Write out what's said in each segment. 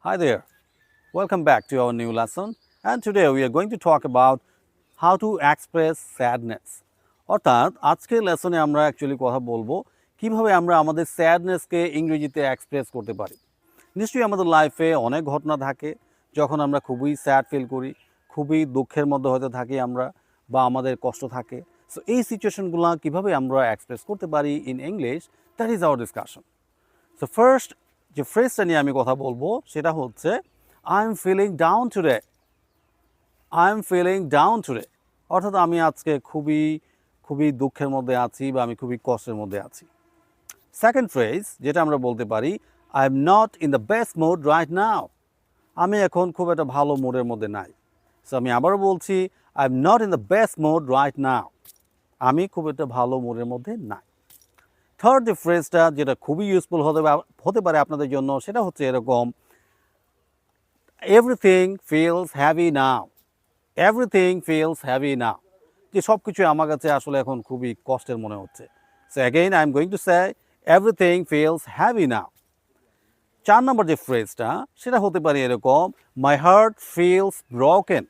Hi there, welcome back to our new lesson, and today we are going to talk about how to express sadness. অর্থাৎ আজকের লেসনে আমরা actually কথা বলবো কিভাবে আমরা আমাদের স্যাডনেসকে ইংরেজিতে এক্সপ্রেস করতে পারি। নিশ্চয়ই আমাদের লাইফে অনেক ঘটনা থাকে যখন আমরা খুবই স্যাড ফিল করি, খুবই দুঃখের মধ্যে হয়তো থাকি আমরা, বা আমাদের কষ্ট থাকে। সো এই সিচুয়েশনগুলো কিভাবে আমরা এক্সপ্রেস করতে পারি in English, that is our discussion. So first যে ফ্রেজটা নিয়ে আমি কথা বলবো সেটা হচ্ছে I am feeling down today. I am feeling down today অর্থাৎ আমি আজকে খুবই দুঃখের মধ্যে আছি বা আমি খুবই কষ্টের মধ্যে আছি। সেকেন্ড ফ্রেজ যেটা আমরা বলতে পারি, I am not in the best mood right now. আমি এখন খুব একটা ভালো মুডের মধ্যে নাই। সো আমি আবারও বলছি, I am not in the best mood right now. আমি খুব একটা ভালো মুডের মধ্যে নাই। থার্ড যে ফ্রেজটা যেটা খুবই ইউজফুল হতে পারে আপনাদের জন্য সেটা হচ্ছে এরকম, এভরিথিং ফিলস হ্যাভি নাও। এভরিথিং ফিলস হ্যাভি নাও, যে সব কিছু আমার কাছে আসলে এখন খুবই কষ্টের মনে হচ্ছে। So again I am going to say everything feels heavy now. 4 number যে ফ্রেজটা সেটা হতে পারে এরকম, my heart feels broken.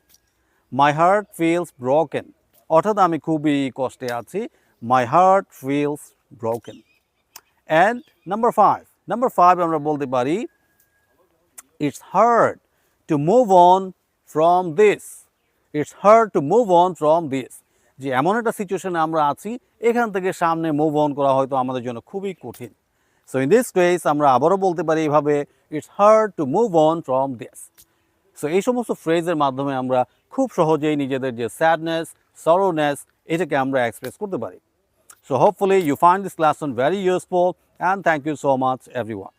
My heart feels broken অর্থাৎ আমি খুবই কষ্টে আছি। My heart feels broken. And number five আমরা বলতে পারি, it's hard to move on from this. It's hard to move on from this, যে এমন একটা সিচুয়েশনে আমরা আছি এখান থেকে সামনে মুভ অন করা হয়তো আমাদের জন্য খুবই কঠিন। সো ইন দিস কেস আমরা আবারও বলতে পারি এইভাবে, it's hard to move on from this. So এই সমস্ত ফ্রেজের মাধ্যমে আমরা খুব সহজেই নিজেদের যে স্যাডনেস, সরোনেস, এটাকে আমরা এক্সপ্রেস করতে পারি। So hopefully you find this lesson very useful, and thank you so much everyone.